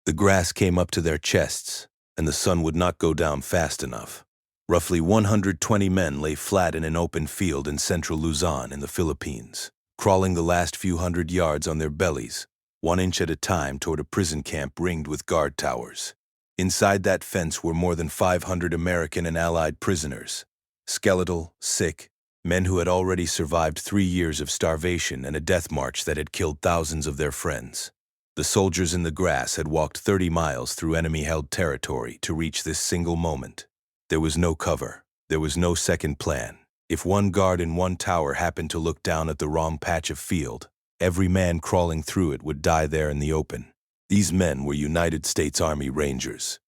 The grass came up to their chests, and the sun would not go down fast enough. Roughly 120 men lay flat in an open field in central Luzon in the Philippines, crawling the last few hundred yards on their bellies, 1 inch at a time toward a prison camp ringed with guard towers. Inside that fence were more than 500 American and Allied prisoners, skeletal, sick, men who had already survived 3 years of starvation and a death march that had killed thousands of their friends. The soldiers in the grass had walked 30 miles through enemy-held territory to reach this single moment. There was no cover. There was no second plan. If one guard in one tower happened to look down at the wrong patch of field, every man crawling through it would die there in the open. These men were United States Army Rangers.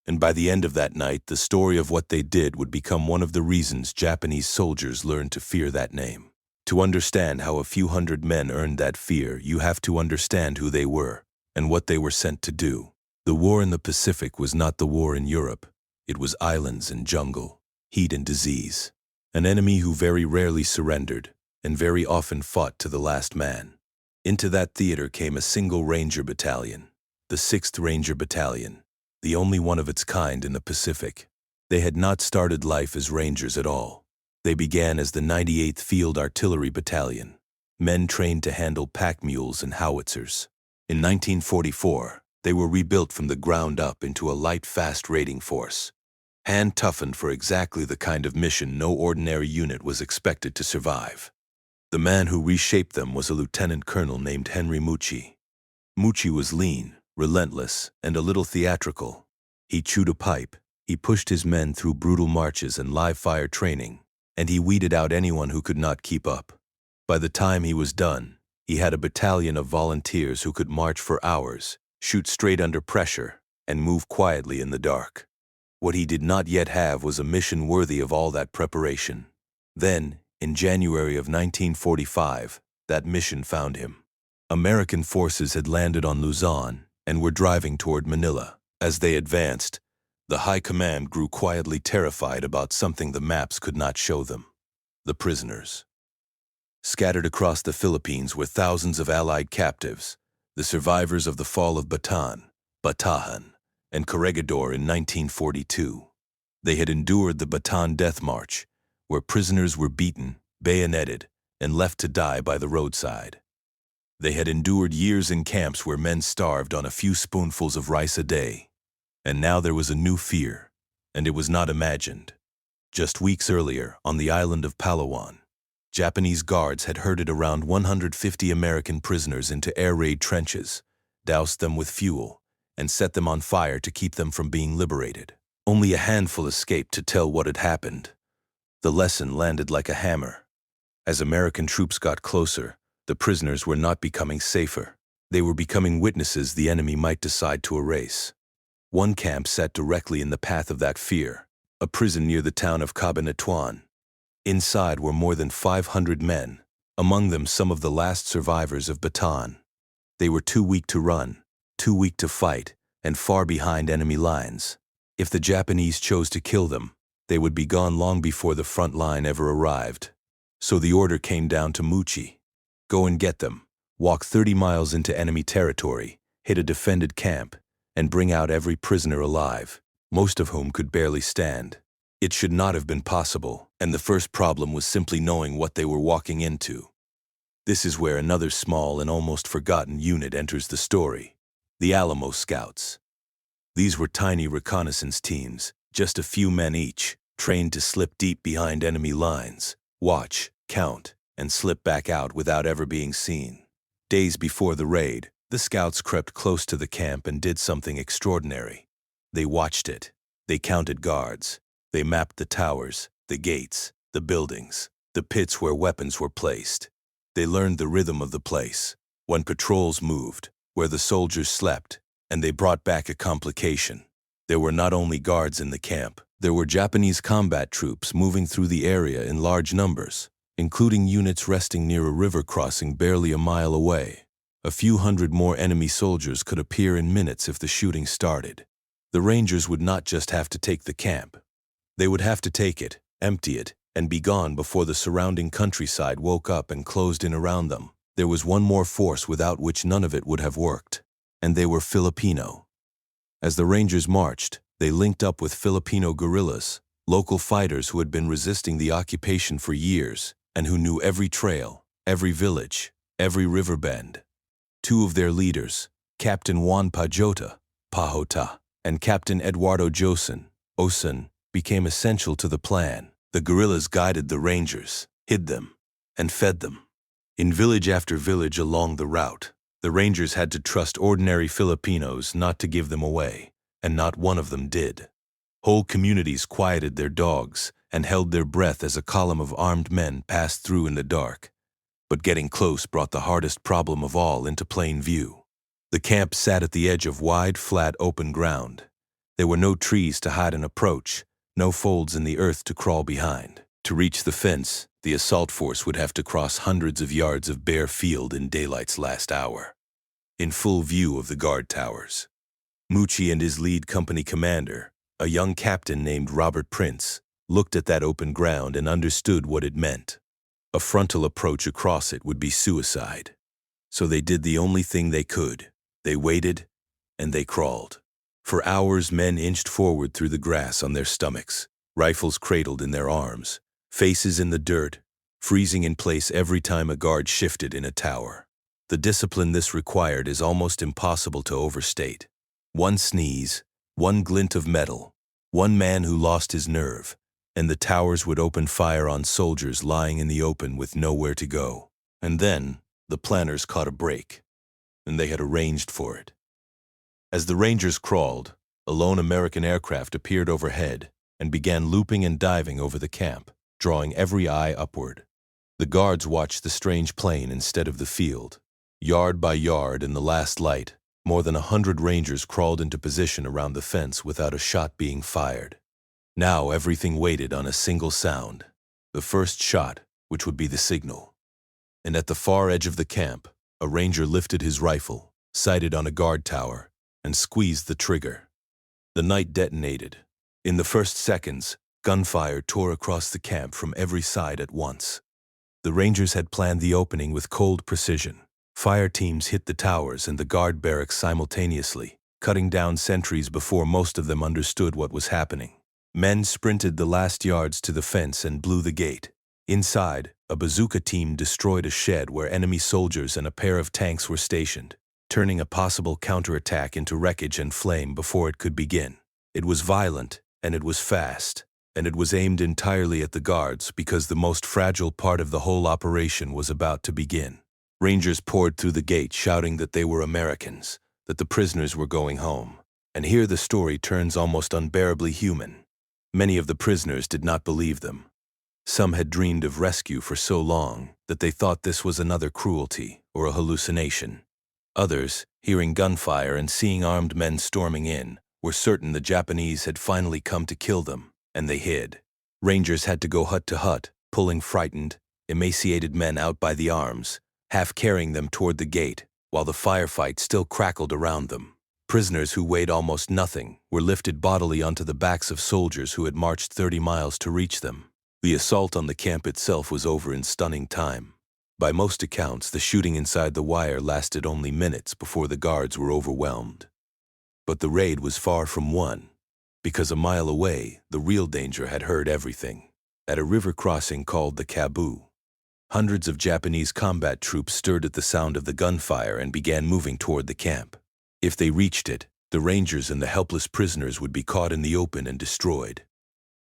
And by the end of that night, the story of what they did would become one of the reasons Japanese soldiers learned to fear that name. To understand how a few hundred men earned that fear, you have to understand who they were and what they were sent to do. The war in the Pacific was not the war in Europe. It was islands and jungle, heat and disease. An enemy who very rarely surrendered and very often fought to the last man. Into that theater came a single Ranger Battalion, the Sixth Ranger Battalion, the only one of its kind in the Pacific. They had not started life as Rangers at all. They began as the 98th Field Artillery Battalion, men trained to handle pack mules and howitzers. In 1944, they were rebuilt from the ground up into a light, fast raiding force, hand-toughened for exactly the kind of mission no ordinary unit was expected to survive. The man who reshaped them was a lieutenant colonel named Henry Mucci. Mucci was lean, relentless, and a little theatrical. He chewed a pipe, he pushed his men through brutal marches and live-fire training, and he weeded out anyone who could not keep up. By the time he was done, he had a battalion of volunteers who could march for hours, shoot straight under pressure, and move quietly in the dark. What he did not yet have was a mission worthy of all that preparation. Then, in January of 1945, that mission found him. American forces had landed on Luzon and were driving toward Manila. As they advanced, the high command grew quietly terrified about something the maps could not show them: the prisoners. Scattered across the Philippines were thousands of Allied captives, the survivors of the fall of Batahan, and Corregidor in 1942. They had endured the Bataan Death March, where prisoners were beaten, bayoneted, and left to die by the roadside. They had endured years in camps where men starved on a few spoonfuls of rice a day. And now there was a new fear, and it was not imagined. Just weeks earlier, on the island of Palawan, Japanese guards had herded around 150 American prisoners into air raid trenches, doused them with fuel, and set them on fire to keep them from being liberated. Only a handful escaped to tell what had happened. The lesson landed like a hammer. As American troops got closer, the prisoners were not becoming safer. They were becoming witnesses the enemy might decide to erase. One camp sat directly in the path of that fear, a prison near the town of Cabanatuan. Inside were more than 500 men, among them some of the last survivors of Bataan. They were too weak to run, too weak to fight, and far behind enemy lines. If the Japanese chose to kill them, they would be gone long before the front line ever arrived. So the order came down to Mucci: go and get them, walk 30 miles into enemy territory, hit a defended camp, and bring out every prisoner alive, most of whom could barely stand. It should not have been possible, and the first problem was simply knowing what they were walking into. This is where another small and almost forgotten unit enters the story: the Alamo Scouts. These were tiny reconnaissance teams, just a few men each, trained to slip deep behind enemy lines, watch, count, and slip back out without ever being seen. Days before the raid, the scouts crept close to the camp and did something extraordinary. They watched it. They counted guards. They mapped the towers, the gates, the buildings, the pits where weapons were placed. They learned the rhythm of the place, when patrols moved, where the soldiers slept, and they brought back a complication. There were not only guards in the camp, there were Japanese combat troops moving through the area in large numbers, including units resting near a river crossing barely a mile away. A few hundred more enemy soldiers could appear in minutes if the shooting started. The Rangers would not just have to take the camp. They would have to take it, empty it, and be gone before the surrounding countryside woke up and closed in around them. There was one more force without which none of it would have worked, and they were Filipino. As the Rangers marched, they linked up with Filipino guerrillas, local fighters who had been resisting the occupation for years and who knew every trail, every village, every river bend. Two of their leaders, Captain Juan Pajota, and Captain Eduardo Osan, became essential to the plan. The guerrillas guided the Rangers, hid them, and fed them. In village after village along the route, the Rangers had to trust ordinary Filipinos not to give them away, and not one of them did. Whole communities quieted their dogs and held their breath as a column of armed men passed through in the dark. But getting close brought the hardest problem of all into plain view. The camp sat at the edge of wide, flat, open ground. There were no trees to hide an approach, no folds in the earth to crawl behind. To reach the fence, the assault force would have to cross hundreds of yards of bare field in daylight's last hour, in full view of the guard towers. Mucci and his lead company commander, a young captain named Robert Prince, looked at that open ground and understood what it meant. A frontal approach across it would be suicide. So they did the only thing they could. They waited, and they crawled. For hours, men inched forward through the grass on their stomachs, rifles cradled in their arms, faces in the dirt, freezing in place every time a guard shifted in a tower. The discipline this required is almost impossible to overstate. One sneeze, one glint of metal, one man who lost his nerve, and the towers would open fire on soldiers lying in the open with nowhere to go. And then, the planners caught a break, and they had arranged for it. As the Rangers crawled, a lone American aircraft appeared overhead and began looping and diving over the camp, drawing every eye upward. The guards watched the strange plane instead of the field. Yard by yard in the last light, more than 100 Rangers crawled into position around the fence without a shot being fired. Now everything waited on a single sound, the first shot, which would be the signal. And at the far edge of the camp, a Ranger lifted his rifle, sighted on a guard tower, and squeezed the trigger. The night detonated. In the first seconds, gunfire tore across the camp from every side at once. The Rangers had planned the opening with cold precision. Fire teams hit the towers and the guard barracks simultaneously, cutting down sentries before most of them understood what was happening. Men sprinted the last yards to the fence and blew the gate. Inside, a bazooka team destroyed a shed where enemy soldiers and a pair of tanks were stationed, turning a possible counterattack into wreckage and flame before it could begin. It was violent, and it was fast, and it was aimed entirely at the guards because the most fragile part of the whole operation was about to begin. Rangers poured through the gate shouting that they were Americans, that the prisoners were going home. And here the story turns almost unbearably human. Many of the prisoners did not believe them. Some had dreamed of rescue for so long that they thought this was another cruelty or a hallucination. Others, hearing gunfire and seeing armed men storming in, were certain the Japanese had finally come to kill them, and they hid. Rangers had to go hut to hut, pulling frightened, emaciated men out by the arms, half carrying them toward the gate, while the firefight still crackled around them. Prisoners who weighed almost nothing were lifted bodily onto the backs of soldiers who had marched 30 miles to reach them. The assault on the camp itself was over in stunning time. By most accounts, the shooting inside the wire lasted only minutes before the guards were overwhelmed. But the raid was far from won, because a mile away, the real danger had heard everything. At a river crossing called the Cabu, hundreds of Japanese combat troops stirred at the sound of the gunfire and began moving toward the camp. If they reached it, the Rangers and the helpless prisoners would be caught in the open and destroyed.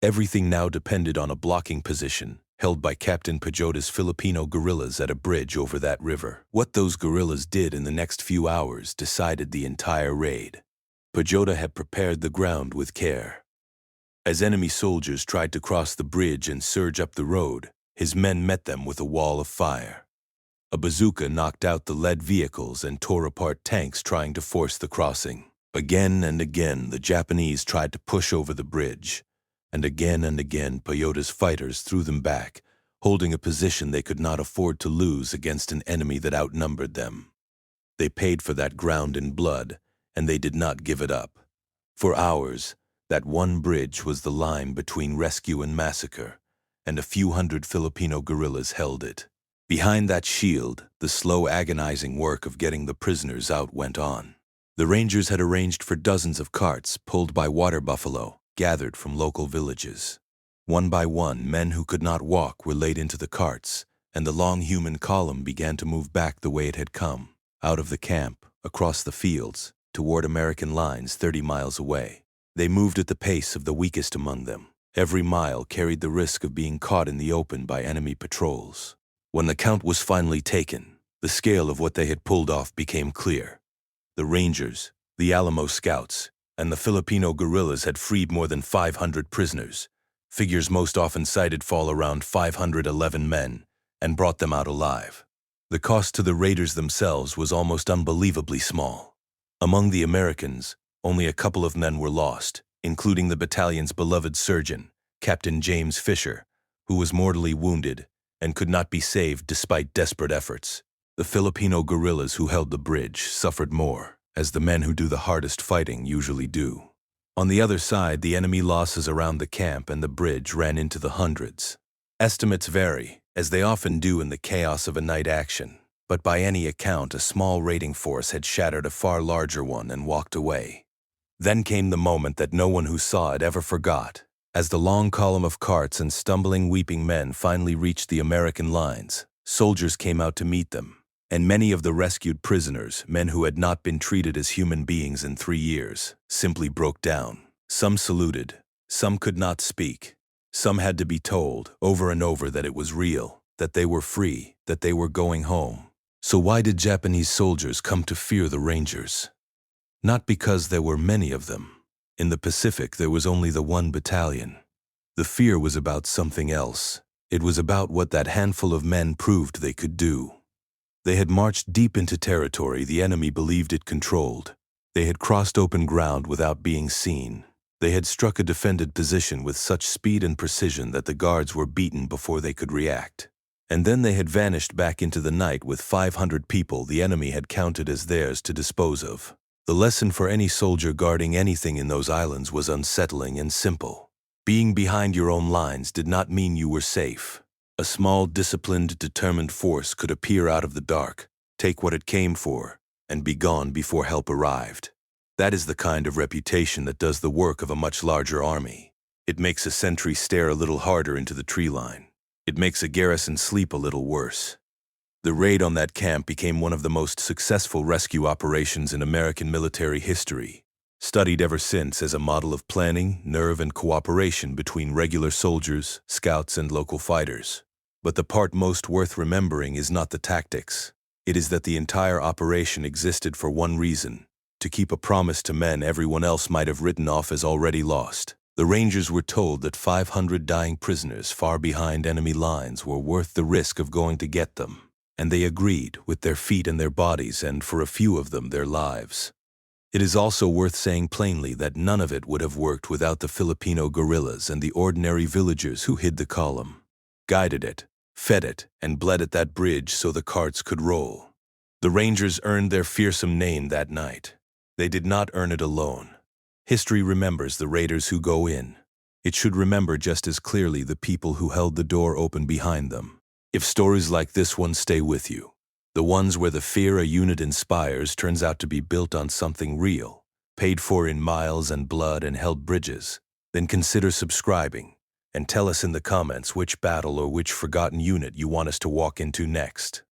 Everything now depended on a blocking position held by Captain Pajota's Filipino guerrillas at a bridge over that river. What those guerrillas did in the next few hours decided the entire raid. Pajota had prepared the ground with care. As enemy soldiers tried to cross the bridge and surge up the road, his men met them with a wall of fire. A bazooka knocked out the lead vehicles and tore apart tanks trying to force the crossing. Again and again, the Japanese tried to push over the bridge, and again Pajota's fighters threw them back, holding a position they could not afford to lose against an enemy that outnumbered them. They paid for that ground in blood, and they did not give it up. For hours, that one bridge was the line between rescue and massacre, and a few hundred Filipino guerrillas held it. Behind that shield, the slow, agonizing work of getting the prisoners out went on. The Rangers had arranged for dozens of carts pulled by water buffalo, gathered from local villages. One by one, men who could not walk were laid into the carts, and the long human column began to move back the way it had come, out of the camp, across the fields, toward American lines 30 miles away. They moved at the pace of the weakest among them. Every mile carried the risk of being caught in the open by enemy patrols. When the count was finally taken, the scale of what they had pulled off became clear. The Rangers, the Alamo Scouts, and the Filipino guerrillas had freed more than 500 prisoners. Figures most often cited fall around 511 men, and brought them out alive. The cost to the raiders themselves was almost unbelievably small. Among the Americans, only a couple of men were lost, including the battalion's beloved surgeon, Captain James Fisher, who was mortally wounded and could not be saved despite desperate efforts. The Filipino guerrillas who held the bridge suffered more, as the men who do the hardest fighting usually do. On the other side, the enemy losses around the camp and the bridge ran into the hundreds. Estimates vary, as they often do in the chaos of a night action, but by any account, a small raiding force had shattered a far larger one and walked away. Then came the moment that no one who saw it ever forgot. As the long column of carts and stumbling, weeping men finally reached the American lines, soldiers came out to meet them. And many of the rescued prisoners, men who had not been treated as human beings in 3 years, simply broke down. Some saluted, some could not speak. Some had to be told over and over that it was real, that they were free, that they were going home. So why did Japanese soldiers come to fear the Rangers? Not because there were many of them. In the Pacific, there was only the one battalion. The fear was about something else. It was about what that handful of men proved they could do. They had marched deep into territory the enemy believed it controlled. They had crossed open ground without being seen. They had struck a defended position with such speed and precision that the guards were beaten before they could react. And then they had vanished back into the night with 500 people the enemy had counted as theirs to dispose of. The lesson for any soldier guarding anything in those islands was unsettling and simple. Being behind your own lines did not mean you were safe. A small, disciplined, determined force could appear out of the dark, take what it came for, and be gone before help arrived. That is the kind of reputation that does the work of a much larger army. It makes a sentry stare a little harder into the tree line. It makes a garrison sleep a little worse. The raid on that camp became one of the most successful rescue operations in American military history, studied ever since as a model of planning, nerve, and cooperation between regular soldiers, scouts, and local fighters. But the part most worth remembering is not the tactics. It is that the entire operation existed for one reason: to keep a promise to men everyone else might have written off as already lost. The Rangers were told that 500 dying prisoners far behind enemy lines were worth the risk of going to get them, and they agreed with their feet and their bodies, and for a few of them, their lives. It is also worth saying plainly that none of it would have worked without the Filipino guerrillas and the ordinary villagers who hid the column, guided it, fed it, and bled at that bridge so the carts could roll. The Rangers earned their fearsome name that night. They did not earn it alone. History remembers the raiders who go in. It should remember just as clearly the people who held the door open behind them. If stories like this one stay with you, the ones where the fear a unit inspires turns out to be built on something real, paid for in miles and blood and held bridges, then consider subscribing and tell us in the comments which battle or which forgotten unit you want us to walk into next.